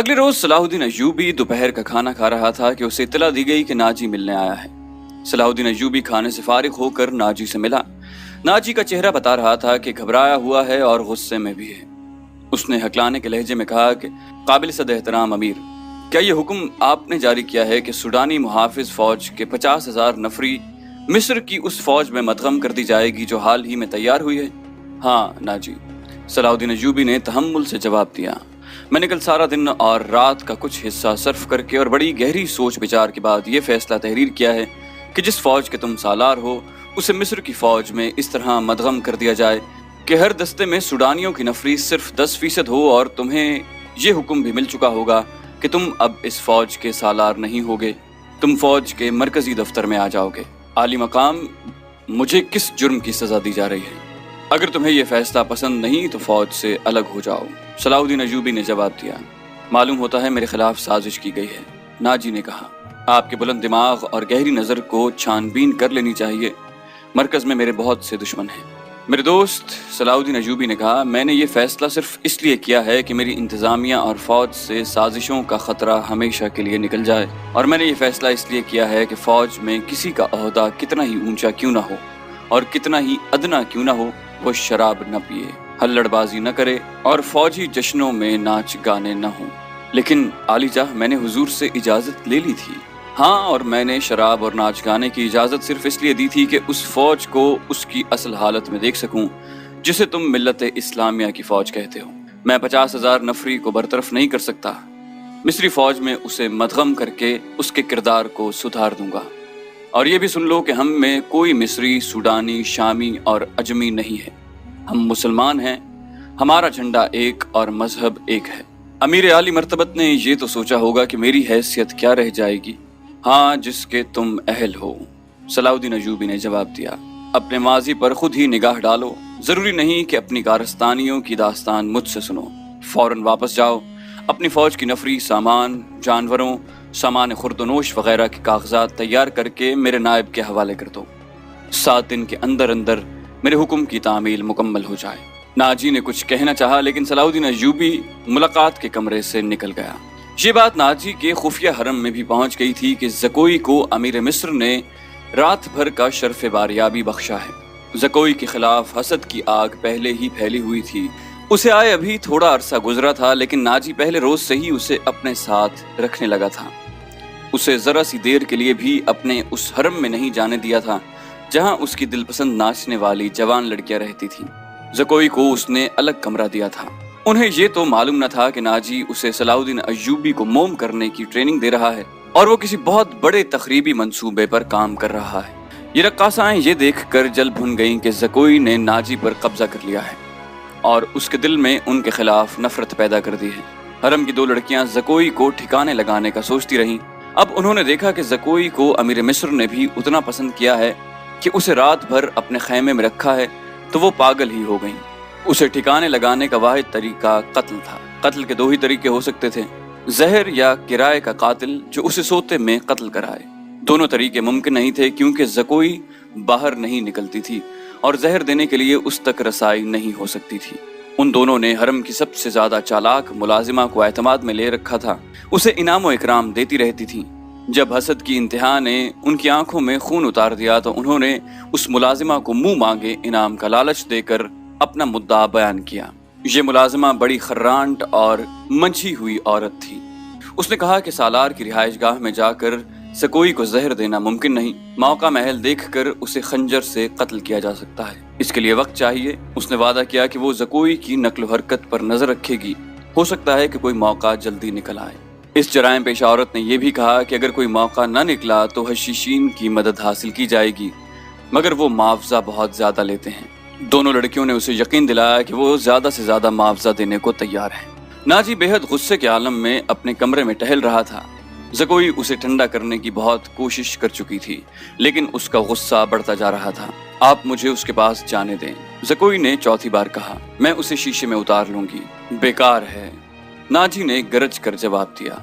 اگلے روز صلاح الدین ایوبی دوپہر کا کھانا کھا رہا تھا کہ اسے اطلاع دی گئی کہ ناجی ملنے آیا ہے۔ صلاح الدین ایوبی کھانے سے فارغ ہو کر ناجی سے ملا۔ ناجی کا چہرہ بتا رہا تھا کہ گھبرایا ہوا ہے اور غصے میں بھی ہے۔ اس نے ہکلانے کے لہجے میں کہا کہ قابل صد احترام امیر، کیا یہ حکم آپ نے جاری کیا ہے کہ سوڈانی محافظ فوج کے 50,000 نفری مصر کی اس فوج میں مدغم کر دی جائے گی جو حال ہی میں تیار ہوئی ہے؟ ہاں ناجی، صلاح الدین ایوبی نے تحمل سے جواب دیا۔ میں نے کل سارا دن اور رات کا کچھ حصہ صرف کر کے اور بڑی گہری سوچ بچار کے بعد یہ فیصلہ تحریر کیا ہے کہ جس فوج کے تم سالار ہو اسے مصر کی فوج میں اس طرح مدغم کر دیا جائے کہ ہر دستے میں سوڈانیوں کی نفری صرف 10% ہو، اور تمہیں یہ حکم بھی مل چکا ہوگا کہ تم اب اس فوج کے سالار نہیں ہوگے، تم فوج کے مرکزی دفتر میں آ جاؤ گے۔ عالی مقام، مجھے کس جرم کی سزا دی جا رہی ہے؟ اگر تمہیں یہ فیصلہ پسند نہیں تو فوج سے الگ ہو جاؤ۔ صلاح الدین ایوبی نے جواب دیا، معلوم ہوتا ہے میرے خلاف سازش کی گئی ہے۔ ناجی نے کہا، آپ کے بلند دماغ اور گہری نظر کو چھان بین کر لینی چاہیے، مرکز میں میرے بہت سے دشمن ہیں۔ میرے دوست، صلاح الدین ایوبی نے کہا، میں نے یہ فیصلہ صرف اس لیے کیا ہے کہ میری انتظامیہ اور فوج سے سازشوں کا خطرہ ہمیشہ کے لیے نکل جائے، اور میں نے یہ فیصلہ اس لیے کیا ہے کہ فوج میں کسی کا عہدہ کتنا ہی اونچا کیوں نہ ہو اور کتنا ہی ادنا کیوں نہ ہو، وہ شراب نہ پیے، ہلڑ بازی نہ کرے اور فوجی جشنوں میں ناچ گانے نہ ہوں۔ لیکن عالی جاہ، میں نے حضور سے اجازت لے لی تھی۔ ہاں، اور میں نے شراب اور ناچ گانے کی اجازت صرف اس لیے دی تھی کہ اس فوج کو اس کی اصل حالت میں دیکھ سکوں جسے تم ملت اسلامیہ کی فوج کہتے ہو۔ میں 50,000 نفری کو برطرف نہیں کر سکتا، مصری فوج میں اسے مدغم کر کے اس کے کردار کو سدھار دوں گا۔ اور یہ بھی سن لو کہ ہم میں کوئی مصری، سوڈانی، شامی اور عجمی نہیں ہے، ہم مسلمان ہیں، ہمارا جھنڈا ایک اور مذہب ایک ہے۔ امیر عالی مرتبت نے یہ تو سوچا ہوگا کہ میری حیثیت کیا رہ جائے گی؟ ہاں، جس کے تم اہل ہو، صلاح الدین ایوبی نے جواب دیا۔ اپنے ماضی پر خود ہی نگاہ ڈالو، ضروری نہیں کہ اپنی کارستانیوں کی داستان مجھ سے سنو۔ فوراً واپس جاؤ، اپنی فوج کی نفری، سامان، جانوروں، سامان خورد و نوش وغیرہ کے کاغذات تیار کر کے میرے نائب کے حوالے کر دو۔ 7 دن کے اندر اندر میرے حکم کی تعمیل مکمل ہو جائے۔ ناجی نے کچھ کہنا چاہا لیکن صلاح الدین ایوبی ملاقات کے کمرے سے نکل گیا۔ یہ بات ناجی کے خفیہ حرم میں بھی پہنچ گئی تھی کہ زکوئی کو امیر مصر نے رات بھر کا شرف باریابی بخشا ہے۔ زکوئی کے خلاف حسد کی آگ پہلے ہی پھیلی ہوئی تھی، اسے آئے ابھی تھوڑا عرصہ گزرا تھا، لیکن ناجی پہلے روز سے ہی اسے اپنے ساتھ رکھنے لگا تھا۔ اسے ذرا سی دیر کے لیے بھی اپنے اس حرم میں نہیں جانے دیا تھا جہاں اس کی دل پسند ناچنے والی جوان لڑکیاں رہتی تھیں۔ زکوئی کو اس نے الگ کمرہ دیا تھا۔ انہیں یہ تو معلوم نہ تھا کہ ناجی اسے صلاح الدین ایوبی کو موم کرنے کی ٹریننگ دے رہا ہے اور وہ کسی بہت بڑے تخریبی منصوبے پر کام کر رہا ہے۔ یہ رقاصائیں یہ دیکھ کر جل بھن گئیں کہ زکوئی نے ناجی پر قبضہ کر لیا ہے اور اس کے دل میں ان کے خلاف نفرت پیدا کر دی ہے۔ حرم کی 2 لڑکیاں زکوئی کو ٹھکانے لگانے کا سوچتی رہیں۔ اب انہوں نے دیکھا کہ زکوئی کو امیر مصر نے بھی اتنا پسند کیا ہے کہ اسے رات بھر اپنے خیمے میں رکھا ہے، تو وہ پاگل ہی ہو گئیں۔ اسے ٹھکانے لگانے کا واحد طریقہ قتل تھا۔ قتل کے 2 ہی طریقے ہو سکتے تھے، زہر یا کرائے کا قاتل جو اسے سوتے میں قتل کرائے۔ دونوں طریقے ممکن نہیں تھے کیونکہ زکوئی باہر نہیں نکلتی تھی اور زہر دینے کے لیے اس تک رسائی نہیں ہو سکتی تھی۔ ان دونوں نے حرم کی سب سے زیادہ چالاک ملازمہ کو اعتماد میں لے رکھا تھا، اسے انعام و اکرام دیتی رہتی تھی۔ جب حسد کی انتہا نے ان کی آنکھوں میں خون اتار دیا تو انہوں نے اس ملازمہ کو منہ مانگے انعام کا لالچ دے کر اپنا مدعا بیان کیا۔ یہ ملازمہ بڑی خرانٹ اور منجھی ہوئی عورت تھی۔ اس نے کہا کہ سالار کی رہائش گاہ میں جا کر زکوئی کو زہر دینا ممکن نہیں، موقع محل دیکھ کر اسے خنجر سے قتل کیا جا سکتا ہے، اس کے لیے وقت چاہیے۔ اس نے وعدہ کیا کہ وہ زکوئی کی نقل و حرکت پر نظر رکھے گی، ہو سکتا ہے کہ کوئی موقع جلدی نکل آئے۔ اس جرائم پیشہ عورت نے یہ بھی کہا کہ اگر کوئی موقع نہ نکلا تو حشیشین کی مدد حاصل کی جائے گی، مگر وہ معاوضہ بہت زیادہ لیتے ہیں۔ دونوں لڑکیوں نے اسے یقین دلایا کہ وہ زیادہ سے زیادہ معاوضہ دینے کو تیار ہیں۔ ناجی بے حد غصے کے عالم میں اپنے کمرے میں ٹہل رہا تھا۔ زکوئی اسے ٹھنڈا کرنے کی بہت کوشش کر چکی تھی لیکن اس کا غصہ بڑھتا جا رہا تھا۔ آپ مجھے اس کے پاس جانے دیں، زکوئی نے چوتھی بار کہا، میں اسے شیشے میں اتار لوں گی۔ بیکار ہے، ناجی نے گرج کر جواب دیا۔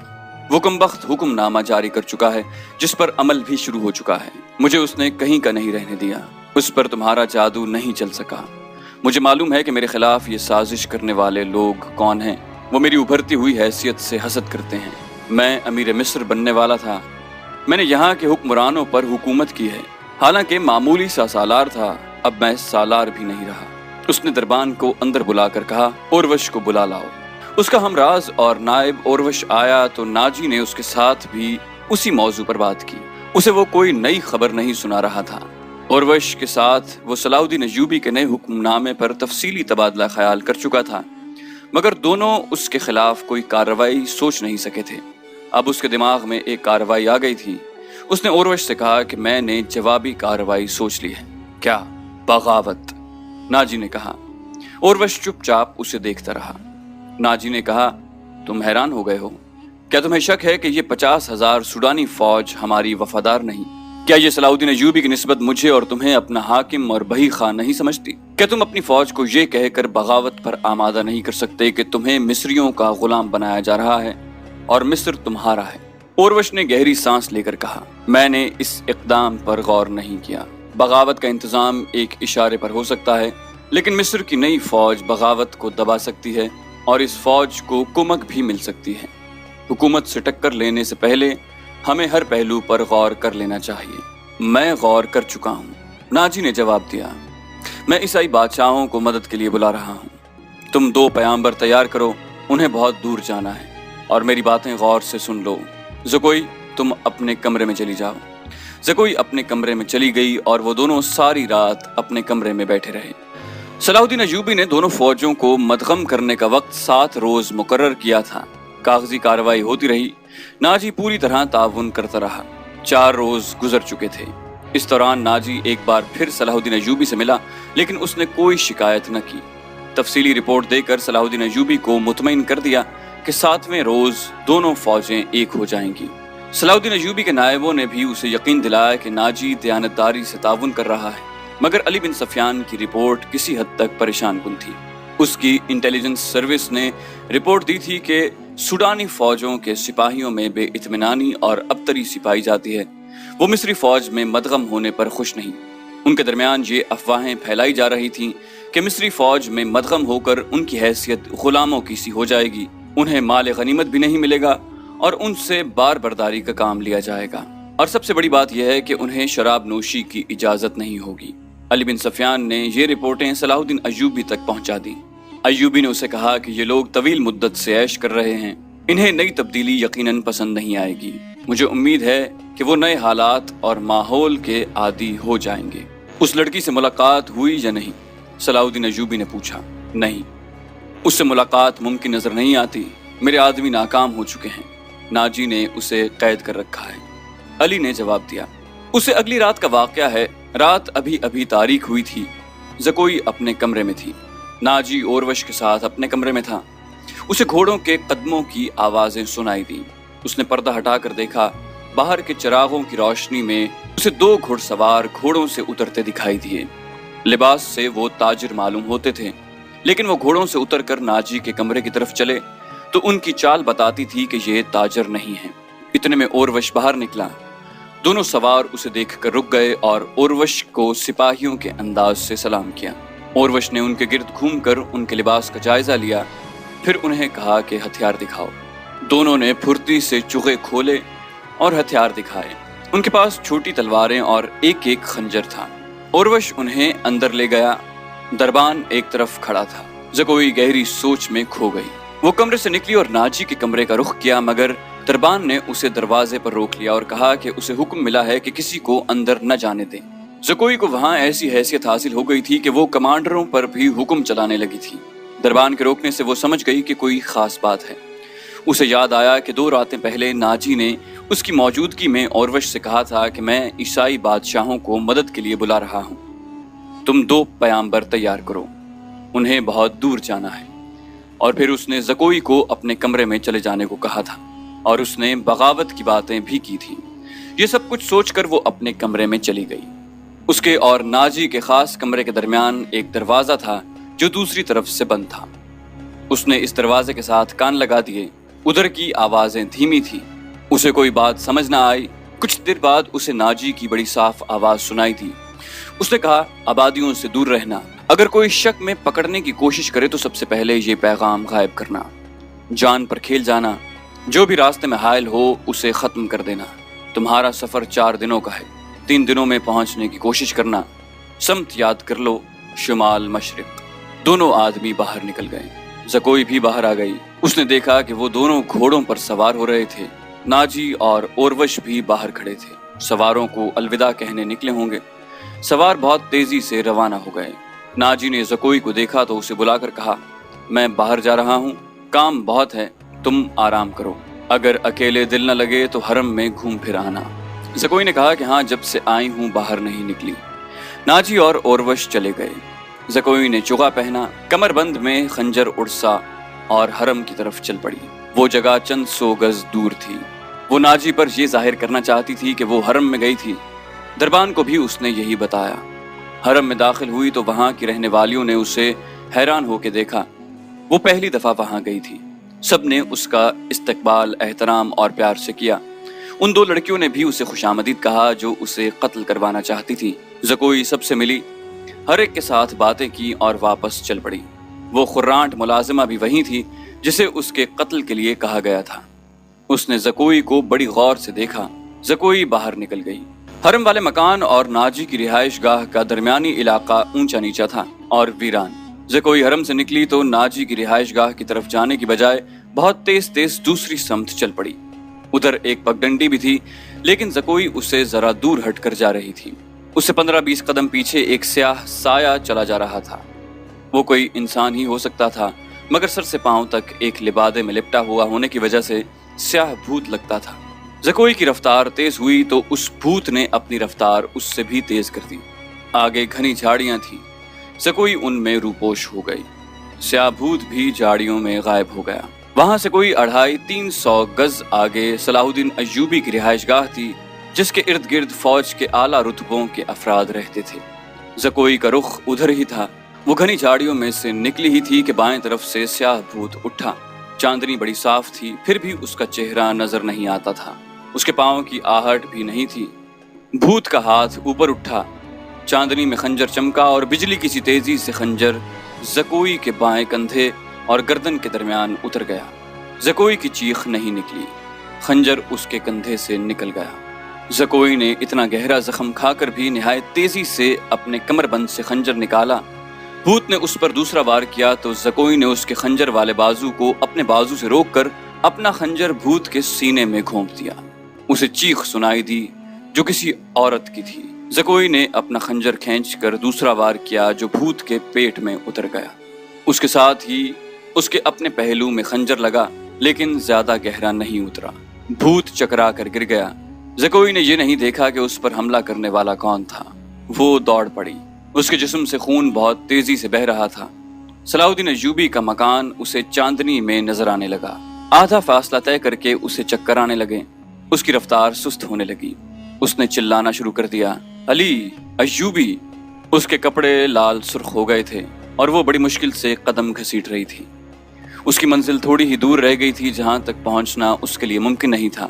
وہ کمبخت حکم نامہ جاری کر چکا ہے جس پر عمل بھی شروع ہو چکا ہے، مجھے اس نے کہیں کا نہیں رہنے دیا، اس پر تمہارا جادو نہیں چل سکا۔ مجھے معلوم ہے کہ میرے خلاف یہ سازش کرنے والے لوگ کون ہیں، وہ میری ابھرتی ہوئی حیثیت سے حسد کرتے ہیں۔ میں امیر مصر بننے والا تھا، میں نے یہاں کے حکمرانوں پر حکومت کی ہے، حالانکہ معمولی سا سالار تھا، اب میں سالار بھی نہیں رہا۔ اس نے دربان کو اندر بلا کر کہا، اوروش کو بلا لاؤ۔ اس کا ہمراز اور نائب اوروش آیا تو ناجی نے اس کے ساتھ بھی اسی موضوع پر بات کی۔ اسے وہ کوئی نئی خبر نہیں سنا رہا تھا۔ اوروش کے ساتھ وہ صلاح الدین ایوبی کے نئے حکم نامے پر تفصیلی تبادلہ خیال کر چکا تھا، مگر دونوں اس کے خلاف کوئی کارروائی سوچ نہیں سکے تھے۔ اب اس کے دماغ میں ایک کارروائی آ گئی تھی۔ اس نے اوروش سے کہا کہ میں نے جوابی کارروائی سوچ لی ہے۔ کیا؟ بغاوت، ناجی نے کہا۔ اوروش چپ چاپ اسے دیکھتا رہا۔ ناجی نے کہا، تم حیران ہو گئے ہو؟ کیا تمہیں شک ہے کہ یہ 50,000 سوڈانی فوج ہماری وفادار نہیں؟ کیا یہ صلاح الدین ایوبی کی نسبت مجھے اور تمہیں اپنا حاکم اور بہی خواہ نہیں سمجھتی؟ کیا تم اپنی فوج کو یہ کہہ کر بغاوت پر آمادہ نہیں کر سکتے کہ تمہیں مصریوں کا غلام بنایا جا رہا ہے اور مصر تمہارا ہے؟ اوروش نے گہری سانس لے کر کہا، میں نے اس اقدام پر غور نہیں کیا۔ بغاوت کا انتظام ایک اشارے پر ہو سکتا ہے، لیکن مصر کی نئی فوج بغاوت کو دبا سکتی ہے اور اس فوج کو کمک بھی مل سکتی ہے۔ حکومت سے ٹکر لینے سے پہلے ہمیں ہر پہلو پر غور کر لینا چاہیے۔ میں غور کر چکا ہوں، ناجی نے جواب دیا۔ میں عیسائی بادشاہوں کو مدد کے لیے بلا رہا ہوں۔ تم 2 پیامبر تیار کرو، انہیں بہت دور جانا ہے، اور میری باتیں غور سے سن لو۔ زکوئی، تم اپنے کمرے میں چلی جاؤ۔ زکوئی اپنے کمرے میں چلی گئی اور وہ دونوں ساری رات اپنے کمرے میں بیٹھے رہے۔ صلاح الدین ایوبی نے دونوں فوجوں کو مدغم کرنے کا وقت 7 روز مقرر کیا تھا۔ کاغذی کارروائی ہوتی رہی، ناجی پوری طرح تعاون کرتا رہا۔ 4 روز گزر چکے تھے۔ اس دوران ناجی ایک بار پھر صلاح الدین ایوبی سے ملا، لیکن اس نے کوئی شکایت نہ کی۔ تفصیلی رپورٹ دے کر صلاح الدین ایوبی کو مطمئن کر دیا کہ 7ویں روز دونوں فوجیں ایک ہو جائیں گی۔ صلاح الدین ایوبی کے نائبوں نے بھی اسے یقین دلایا کہ ناجی دیانتداری سے تعاون کر رہا ہے، مگر علی بن سفیان کی رپورٹ کسی حد تک پریشان کن تھی۔ اس کی انٹیلیجنس سروس نے رپورٹ دی تھی کہ سوڈانی فوجوں کے سپاہیوں میں بے اطمینانی اور ابتری سی پائی جاتی ہے۔ وہ مصری فوج میں مدغم ہونے پر خوش نہیں۔ ان کے درمیان یہ افواہیں پھیلائی جا رہی تھیں کہ مصری فوج میں مدغم ہو کر ان کی حیثیت غلاموں کی سی ہو جائے گی، انہیں مال غنیمت بھی نہیں ملے گا اور ان سے بار برداری کا کام لیا جائے گا، اور سب سے بڑی بات یہ ہے کہ انہیں شراب نوشی کی اجازت نہیں ہوگی۔ علی بن سفیان نے یہ رپورٹیں صلاح الدین ایوبی تک پہنچا دیں۔ ایوبی نے اسے کہا کہ یہ لوگ طویل مدت سے عیش کر رہے ہیں، انہیں نئی تبدیلی یقیناً پسند نہیں آئے گی۔ مجھے امید ہے کہ وہ نئے حالات اور ماحول کے عادی ہو جائیں گے۔ اس لڑکی سے ملاقات ہوئی یا نہیں؟ صلاح الدین ایوبی نے پوچھا۔ نہیں، اس سے ملاقات ممکن نظر نہیں آتی، میرے آدمی ناکام ہو چکے ہیں، ناجی نے اسے قید کر رکھا ہے، علی نے جواب دیا۔ اسے اگلی رات کا واقعہ ہے۔ رات ابھی تاریک ہوئی تھی۔ زکوئی اپنے کمرے میں تھی، ناجی اوروش کے ساتھ اپنے کمرے میں تھا۔ اسے گھوڑوں کے قدموں کی آوازیں سنائی دیں۔ اس نے پردہ ہٹا کر دیکھا، باہر کے چراغوں کی روشنی میں اسے 2 گھڑ سوار گھوڑوں سے اترتے دکھائی دیے۔ لباس سے وہ تاجر معلوم ہوتے تھے، لیکن وہ گھوڑوں سے اتر کر ناجی کے کمرے کی طرف چلے تو ان کی چال بتاتی تھی کہ یہ تاجر نہیں ہیں۔ اتنے میں اوروش باہر نکلا۔ دونوں سوار اسے دیکھ کر رک گئے اور اوروش کو سپاہیوں کے انداز سے سلام کیا۔ اوروش نے ان کے گرد گھوم کر ان کے لباس کا جائزہ لیا، پھر انہیں کہا کہ ہتھیار دکھاؤ۔ دونوں نے پھرتی سے چوغے کھولے اور ہتھیار دکھائے۔ ان کے پاس چھوٹی تلواریں اور ایک خنجر تھا۔ اوروش انہیں اندر لے گیا۔ دربان ایک طرف کھڑا تھا۔ زکوئی گہری سوچ میں کھو گئی۔ وہ کمرے سے نکلی اور ناجی کے کمرے کا رخ کیا، مگر دربان نے اسے دروازے پر روک لیا اور کہا کہ اسے حکم ملا ہے کہ کسی کو اندر نہ جانے دیں۔ زکوئی کو وہاں ایسی حیثیت حاصل ہو گئی تھی کہ وہ کمانڈروں پر بھی حکم چلانے لگی تھی۔ دربان کے روکنے سے وہ سمجھ گئی کہ کوئی خاص بات ہے۔ اسے یاد آیا کہ 2 راتیں پہلے ناجی نے اس کی موجودگی میں اوروش سے کہا تھا کہ میں عیسائی بادشاہوں کو مدد کے لیے بلا رہا ہوں، تم 2 پیامبر تیار کرو، انہیں بہت دور جانا ہے۔ اور پھر اس نے زکوئی کو اپنے کمرے میں چلے جانے کو کہا تھا، اور اس نے بغاوت کی باتیں بھی کی تھی۔ یہ سب کچھ سوچ کر وہ اپنے کمرے میں چلی گئی۔ اس کے اور ناجی کے خاص کمرے کے درمیان ایک دروازہ تھا جو دوسری طرف سے بند تھا۔ اس نے اس دروازے کے ساتھ کان لگا دیے۔ ادھر کی آوازیں دھیمی تھی، اسے کوئی بات سمجھ نہ آئی۔ کچھ دیر بعد اسے ناجی کی بڑی صاف آواز سنائی دی۔ اس نے کہا، آبادیوں سے دور رہنا، اگر کوئی شک میں پکڑنے کی کوشش کرے تو سب سے پہلے یہ پیغام غائب کرنا۔ جان پر کھیل جانا، جو بھی راستے میں حائل ہو اسے ختم کر دینا۔ تمہارا سفر 4 دنوں کا ہے، 3 دنوں میں پہنچنے کی کوشش کرنا۔ سمت یاد کر لو، شمال مشرق۔ دونوں آدمی باہر نکل گئے۔ زکوئی بھی باہر آ گئی۔ اس نے دیکھا کہ وہ دونوں گھوڑوں پر سوار ہو رہے تھے۔ ناجی اور اوروش بھی باہر کھڑے تھے۔ سواروں کو الوداع کہنے نکلے ہوں گے۔ سوار بہت تیزی سے روانہ ہو گئے۔ ناجی نے زکوئی کو دیکھا تو اسے بلا کر کہا، میں باہر جا رہا ہوں، کام بہت ہے، تم آرام کرو۔ اگر اکیلے دل نہ لگے تو حرم میں گھوم پھر آنا۔ زکوئی نے کہا کہ ہاں، جب سے آئی ہوں باہر نہیں نکلی۔ ناجی اور اوروش چلے گئے۔ زکوئی نے چوغا پہنا، کمر بند میں خنجر اڑسا اور حرم کی طرف چل پڑی۔ وہ جگہ چند 100 گز دور تھی۔ وہ ناجی پر یہ ظاہر کرنا چاہتی تھی کہ وہ حرم میں گئی تھی۔ دربان کو بھی اس نے یہی بتایا۔ حرم میں داخل ہوئی تو وہاں کی رہنے والیوں نے اسے حیران ہو کے دیکھا۔ وہ پہلی دفعہ وہاں گئی تھی۔ سب نے اس کا استقبال احترام اور پیار سے کیا۔ ان 2 لڑکیوں نے بھی اسے خوش آمدید کہا جو اسے قتل کروانا چاہتی تھی۔ زکوئی سب سے ملی، ہر ایک کے ساتھ باتیں کی اور واپس چل پڑی۔ وہ خرانٹ ملازمہ بھی وہی تھی جسے اس کے قتل کے لیے کہا گیا تھا۔ اس نے زکوئی کو بڑی غور سے دیکھا۔ زکوئی باہر نکل گئی۔ حرم والے مکان اور ناجی کی رہائش گاہ کا درمیانی علاقہ اونچا نیچا تھا اور ویران۔ زکوئی حرم سے نکلی تو ناجی کی رہائش گاہ کی طرف جانے کی بجائے بہت تیز تیز دوسری سمت چل پڑی۔ ادھر ایک پگڈنڈی بھی تھی، لیکن زکوئی اسے ذرا دور ہٹ کر جا رہی تھی۔ اس سے 15-20 قدم پیچھے ایک سیاہ سایہ چلا جا رہا تھا۔ وہ کوئی انسان ہی ہو سکتا تھا، مگر سر سے پاؤں تک ایک لبادے میں لپٹا ہوا ہونے کی وجہ سے سیاہ بھوت لگتا تھا۔ زکوئی کی رفتار تیز ہوئی تو اس بھوت نے اپنی رفتار اس سے بھی تیز کر دی۔ آگے گھنی جھاڑیاں تھیں۔ زکوئی ان میں روپوش ہو گئی۔ سیاہ بھوت بھی جھاڑیوں میں غائب ہو گیا۔ وہاں سے کوئی 250-300 گز آگے صلاح الدین ایوبی کی رہائش گاہ تھی، جس کے ارد گرد فوج کے اعلیٰ رتبوں کے افراد رہتے تھے۔ زکوئی کا رخ ادھر ہی تھا۔ وہ گھنی جھاڑیوں میں سے نکلی ہی تھی کہ بائیں طرف سے سیاہ بھوت اٹھا۔ چاندنی بڑی صاف تھی، پھر بھی اس کا چہرہ نظر نہیں آتا تھا۔ اس کے پاؤں کی آہٹ بھی نہیں تھی۔ بھوت کا ہاتھ اوپر اٹھا، چاندنی میں خنجر چمکا اور بجلی کی سی تیزی سے خنجر زکوئی کے بائیں کندھے اور گردن کے درمیان اتر گیا۔ زکوئی کی چیخ نہیں نکلی، خنجر اس کے کندھے سے نکل گیا۔ زکوئی نے اتنا گہرا زخم کھا کر بھی نہایت تیزی سے اپنے کمر بند سے خنجر نکالا۔ بھوت نے اس پر دوسرا وار کیا تو زکوئی نے اس کے خنجر والے بازو کو اپنے بازو سے روک کر اپنا خنجر بھوت کے سینے میں گھونپ دیا۔ اسے چیخ سنائی دی جو کسی عورت کی تھی۔ زکوئی نے اپنا خنجر کھینچ کر دوسرا وار کیا جو بھوت کے پیٹ میں اتر گیا۔ اس کے ساتھ ہی اس کے اپنے پہلو میں خنجر لگا، لیکن زیادہ گہرا نہیں اترا۔ بھوت چکرا کر گر گیا۔ زکوئی نے یہ نہیں دیکھا کہ اس پر حملہ کرنے والا کون تھا۔ وہ دوڑ پڑی۔ اس کے جسم سے خون بہت تیزی سے بہہ رہا تھا۔ صلاح الدین ایوبی کا مکان اسے چاندنی میں نظر آنے لگا۔ آدھا فاصلہ طے کر کے اسے چکر آنے لگے۔ اس کی رفتار سست ہونے لگی۔ اس نے چلانا شروع کر دیا، علی، ایوبی۔ اس کے کپڑے لال سرخ ہو گئے تھے اور وہ بڑی مشکل سے قدم گھسیٹ رہی تھی۔ اس کی منزل تھوڑی ہی دور رہ گئی تھی جہاں تک پہنچنا اس کے لیے ممکن نہیں تھا۔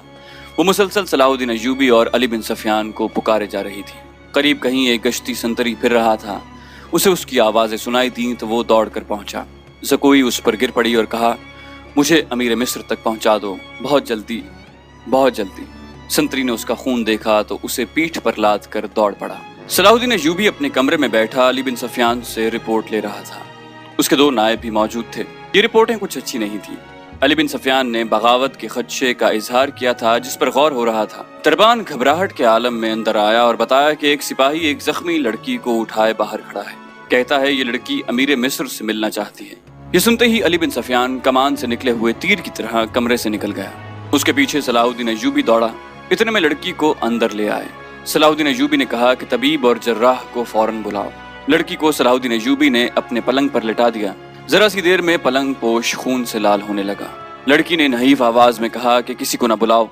وہ مسلسل صلاح الدین ایوبی اور علی بن سفیان کو پکارے جا رہی تھی۔ قریب کہیں ایک گشتی سنتری پھر رہا تھا۔ اسے اس کی آوازیں سنائی دیں تو وہ دوڑ کر پہنچا۔ زکوئی اس پر گر پڑی اور کہا، مجھے امیر مصر تک پہنچا دو، بہت جلدی، بہت جلدی۔ سنتری نے اس کا خون دیکھا تو اسے پیٹھ پر لاد کر دوڑ پڑا۔ صلاح الدین ایوبی اپنے کمرے میں بیٹھا علی بن سفیان سے رپورٹ لے رہا تھا۔ اس کے 2 نائب بھی موجود تھے۔ یہ رپورٹیں کچھ اچھی نہیں تھی۔ علی بن سفیان نے بغاوت کے خدشے کا اظہار کیا تھا جس پر غور ہو رہا تھا۔ دربان گھبراہٹ کے عالم میں اندر آیا اور بتایا کہ ایک سپاہی ایک زخمی لڑکی کو اٹھائے باہر کھڑا ہے۔ کہتا ہے یہ لڑکی امیر مصر سے ملنا چاہتی ہے۔ یہ سنتے ہی علی بن سفیان کمان سے نکلے ہوئے تیر کی طرح کمرے سے نکل گیا۔ اس کے پیچھے صلاح الدین ایوبی دوڑا۔ اتنے میں لڑکی کو اندر لے آئے۔ صلاح الدین ایوبی نے کہا کہ طبیب اور جراح کو فوراً بلاؤ۔ لڑکی کو صلاح الدین ایوبی نے اپنے پلنگ پر لٹا دیا۔ ذرا سی دیر میں پلنگ پوش خون سے لال ہونے لگا۔ لڑکی نے نحیف آواز میں کہا کہ کسی کو نہ بلاؤ،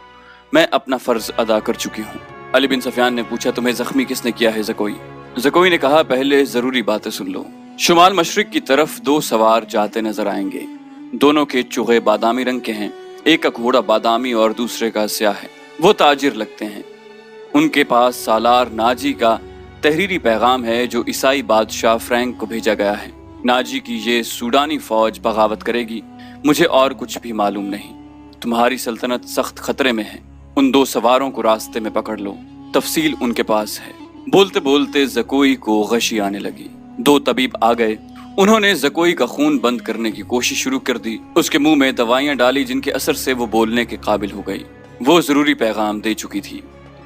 میں اپنا فرض ادا کر چکی ہوں۔ علی بن سفیان نے پوچھا، تمہیں زخمی کس نے کیا ہے زکوئی؟ زکوئی نے کہا، پہلے ضروری باتیں سن لو۔ شمال مشرق کی طرف 2 سوار جاتے نظر آئیں گے۔ دونوں کے چوغے بادامی رنگ کے ہیں۔ ایک کا گھوڑا بادامی اور دوسرے کا سیاہ ہے۔ وہ تاجر لگتے ہیں۔ ان کے پاس سالار ناجی کا تحریری پیغام ہے جو عیسائی بادشاہ فرینک کو بھیجا گیا ہے۔ ناجی کی یہ سوڈانی فوج بغاوت کرے گی۔ مجھے اور کچھ بھی معلوم نہیں۔ تمہاری سلطنت سخت خطرے میں ہے، ان 2 سواروں کو راستے میں پکڑ لو، تفصیل ان کے پاس ہے۔ بولتے بولتے زکوئی کو غشی آنے لگی۔ 2 طبیب آ گئے، انہوں نے زکوئی کا خون بند کرنے کی کوشش شروع کر دی، اس کے منہ میں دوائیاں ڈالی جن کے اثر سے وہ بولنے کے قابل ہو گئی۔ وہ ضروری پیغام دے چکی تھی۔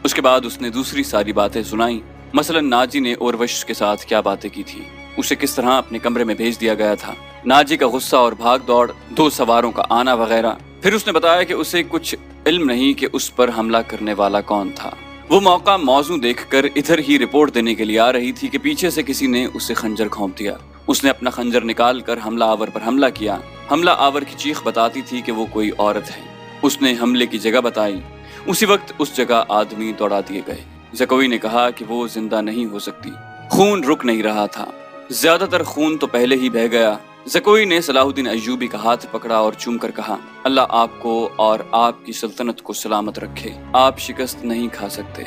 اس کے بعد اس نے دوسری ساری باتیں سنائیں، مثلا ناجی نے اوروش کے ساتھ کیا باتیں کی تھی، اسے کس طرح اپنے کمرے میں بھیج دیا گیا تھا، ناجی کا غصہ اور بھاگ دوڑ، 2 سواروں کا آنا وغیرہ۔ پھر اس نے بتایا کہ اسے کچھ علم نہیں کہ اس پر حملہ کرنے والا کون تھا۔ وہ موقع موزوں دیکھ کر ادھر ہی رپورٹ دینے کے لیے آ رہی تھی کہ پیچھے سے کسی نے اسے خنجر گھونپ دیا۔ اس نے اپنا خنجر نکال کر حملہ آور پر حملہ کیا۔ حملہ آور کی چیخ بتاتی تھی کہ وہ کوئی عورت ہے۔ اس نے حملے کی جگہ بتائی، اسی وقت اس جگہ آدمی دوڑا دیے گئے۔ زکوئی نے کہا کہ وہ زندہ نہیں ہو سکتی، خون رک نہیں رہا تھا، زیادہ تر خون تو پہلے ہی بہہ گیا۔ زکوئی نے صلاح الدین ایوبی کا ہاتھ پکڑا اور چوم کر کہا، اللہ آپ کو اور آپ کی سلطنت کو سلامت رکھے، آپ شکست نہیں کھا سکتے۔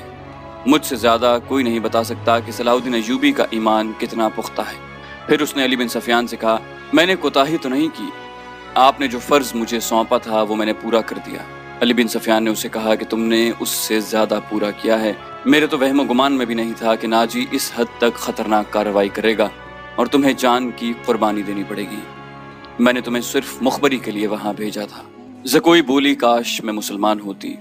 مجھ سے زیادہ کوئی نہیں بتا سکتا کہ صلاح الدین ایوبی کا ایمان کتنا پختہ ہے۔ پھر اس نے علی بن سفیان سے کہا، میں نے کوتاہی تو نہیں کی، آپ نے جو فرض مجھے سونپا تھا وہ میں نے پورا کر دیا۔ علی بن سفیان نے اسے کہا کہ تم نے اس سے زیادہ پورا کیا ہے، میرے تو وہم و گمان میں بھی نہیں تھا کہ ناجی اس حد تک خطرناک کارروائی کرے گا اور تمہیں جان کی قربانی دینی پڑے گی۔ میں نے تمہیں صرف مخبری کے لیے وہاں بھیجا تھا۔ زکوئی بولی، کاش میں مسلمان ہوتی۔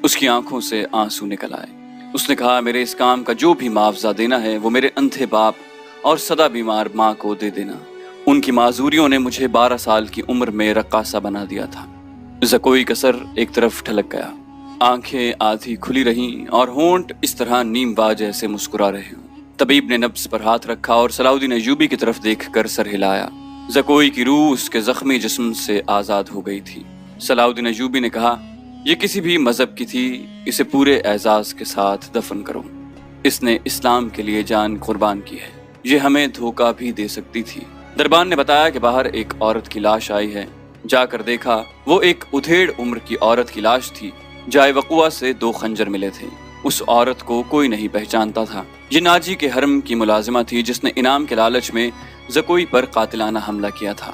اس کی آنکھوں سے آنسو نکل آئے۔ اس نے کہا، میرے اس کام کا جو بھی معاوضہ دینا ہے وہ میرے اندھے باپ اور سدا بیمار ماں کو دے دینا۔ ان کی معذوریوں نے مجھے 12 سال کی عمر میں رقاصہ بنا دیا تھا۔ زکوئی کا سر ایک طرف ڈھلک گیا، آنکھیں آدھی کھلی رہیں اور ہونٹ اس طرح نیم وا جیسے مسکرا رہے ہوں۔ طبیب نے نبض پر ہاتھ رکھا اور صلاح الدین ایوبی کی طرف دیکھ کر سر ہلایا۔ زکوئی کی روح اس کے زخمی جسم سے آزاد ہو گئی تھی۔ صلاح الدین ایوبی نے کہا، یہ کسی بھی مذہب کی تھی، اسے پورے اعزاز کے ساتھ دفن کرو۔ اس نے اسلام کے لیے جان قربان کی ہے، یہ ہمیں دھوکہ بھی دے سکتی تھی۔ دربان نے بتایا کہ باہر ایک عورت کی لاش آئی ہے۔ جا کر دیکھا، وہ ایک ادھیڑ عمر کی عورت کی لاش تھی، جائے وقوع سے 2 خنجر ملے تھے۔ اس عورت کو کوئی نہیں پہچانتا تھا۔ یہ ناجی کے حرم کی ملازمہ تھی جس نے انعام کے لالچ میں زکوئی پر قاتلانہ حملہ کیا تھا۔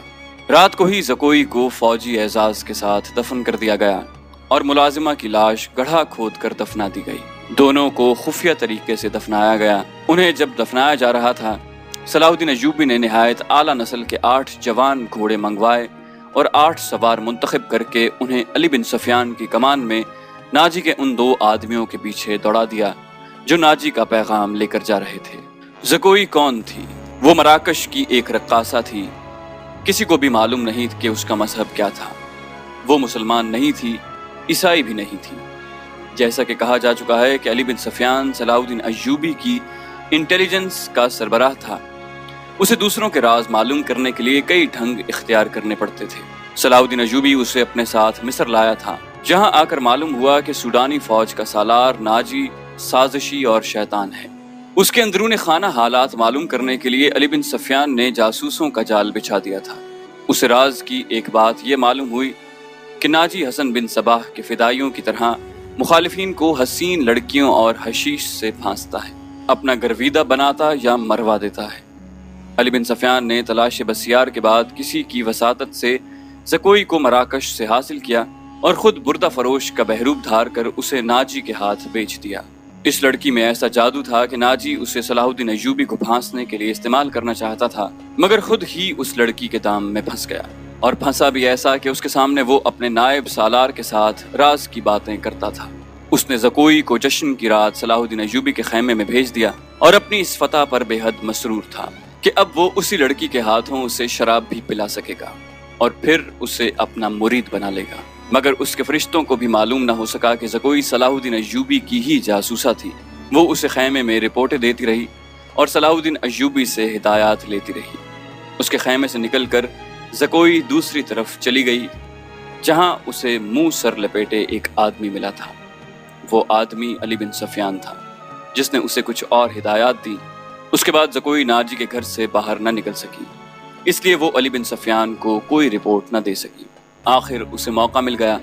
رات کو ہی زکوئی کو فوجی اعزاز کے ساتھ دفن کر دیا گیا اور ملازمہ کی لاش گڑھا کھود کر دفنا دی گئی۔ دونوں کو خفیہ طریقے سے دفنایا گیا۔ انہیں جب دفنایا جا رہا تھا، صلاح الدین ایوبی نے نہایت اعلیٰ نسل کے 8 جوان گھوڑے منگوائے اور 8 سوار منتخب کر کے انہیں علی بن سفیان کی کمان میں ناجی کے ان 2 آدمیوں کے پیچھے دوڑا دیا جو ناجی کا پیغام لے کر جا رہے تھے۔ زکوئی کون تھی؟ وہ مراکش کی ایک رقاصہ تھی۔ کسی کو بھی معلوم نہیں کہ اس کا مذہب کیا تھا۔ وہ مسلمان نہیں تھی، عیسائی بھی نہیں تھی۔ جیسا کہ کہا جا چکا ہے کہ علی بن سفیان صلاح الدین ایوبی کی انٹیلیجنس کا سربراہ تھا۔ اسے دوسروں کے راز معلوم کرنے کے لیے کئی ڈھنگ اختیار کرنے پڑتے تھے۔ صلاح الدین ایوبی اسے اپنے ساتھ مصر لایا تھا، جہاں آ کر معلوم ہوا کہ سوڈانی فوج کا سالار ناجی سازشی اور شیطان ہے۔ اس کے اندرون خانہ حالات معلوم کرنے کے لیے علی بن سفیان نے جاسوسوں کا جال بچھا دیا تھا۔ اس راز کی ایک بات یہ معلوم ہوئی کہ ناجی حسن بن صباح کے فدائیوں کی طرح مخالفین کو حسین لڑکیوں اور حشیش سے پھانستا ہے، اپنا گرویدہ بناتا یا مروا دیتا ہے۔ علی بن سفیان نے تلاش بسیار کے بعد کسی کی وساطت سے زکوئی کو مراکش سے حاصل کیا اور خود بردہ فروش کا بہروپ دھار کر اسے ناجی کے ہاتھ بیچ دیا۔ اس لڑکی میں ایسا جادو تھا کہ ناجی اسے صلاح الدین ایوبی کو پھانسنے کے لیے استعمال کرنا چاہتا تھا، مگر خود ہی اس لڑکی کے دام میں پھنس گیا، اور پھنسا بھی ایسا کہ اس کے سامنے وہ اپنے نائب سالار کے ساتھ راز کی باتیں کرتا تھا۔ اس نے زکوئی کو جشن کی رات صلاح الدین ایوبی کے خیمے میں بھیج دیا اور اپنی اس فتح پر بے حد مسرور تھا کہ اب وہ اسی لڑکی کے ہاتھوں اسے شراب بھی پلا سکے گا اور پھر اسے اپنا مرید بنا لے گا۔ مگر اس کے فرشتوں کو بھی معلوم نہ ہو سکا کہ زکوئی صلاح الدین ایوبی کی ہی جاسوسہ تھی۔ وہ اسے خیمے میں رپورٹیں دیتی رہی اور صلاح الدین ایوبی سے ہدایات لیتی رہی۔ اس کے خیمے سے نکل کر زکوئی دوسری طرف چلی گئی، جہاں اسے منہ سر لپیٹے ایک آدمی ملا تھا۔ وہ آدمی علی بن سفیان تھا، جس نے اسے کچھ اور ہدایات دی۔ اس کے بعد زکوئی ناجی کے گھر سے باہر نہ نکل سکی، اس لیے وہ علی بن سفیان کو کوئی رپورٹ نہ دے سکی۔ آخر اسے موقع مل گیا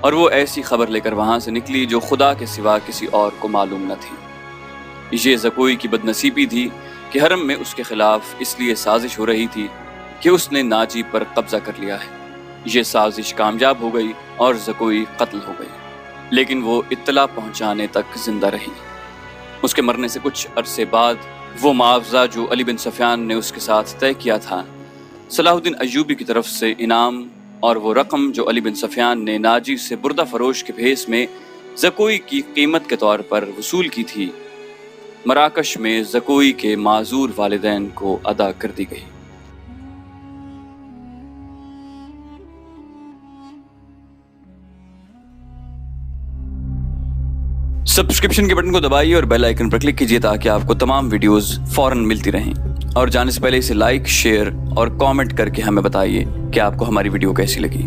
اور وہ ایسی خبر لے کر وہاں سے نکلی جو خدا کے سوا کسی اور کو معلوم نہ تھی۔ یہ زکوئی کی بدنصیبی تھی کہ حرم میں اس کے خلاف اس لیے سازش ہو رہی تھی کہ اس نے ناجی پر قبضہ کر لیا ہے۔ یہ سازش کامیاب ہو گئی اور زکوئی قتل ہو گئی، لیکن وہ اطلاع پہنچانے تک زندہ رہی۔ اس کے مرنے سے کچھ عرصے بعد وہ معاوضہ جو علی بن سفیان نے اس کے ساتھ طے کیا تھا صلاح الدین ایوبی کی طرف سے انعام، اور وہ رقم جو علی بن سفیان نے ناجی سے بردہ فروش کے بھیس میں زکوئی کی قیمت کے طور پر وصول کی تھی، مراکش میں زکوئی کے معذور والدین کو ادا کر دی گئی۔ سبسکرپشن کے بٹن کو دبائیے اور بیل آئیکن پر کلک کیجیے تاکہ آپ کو تمام ویڈیوز فوراً ملتی رہیں، اور جانے سے پہلے اسے لائک، شیئر اور کامنٹ کر کے ہمیں بتائیے کہ آپ کو ہماری ویڈیو کیسی لگی۔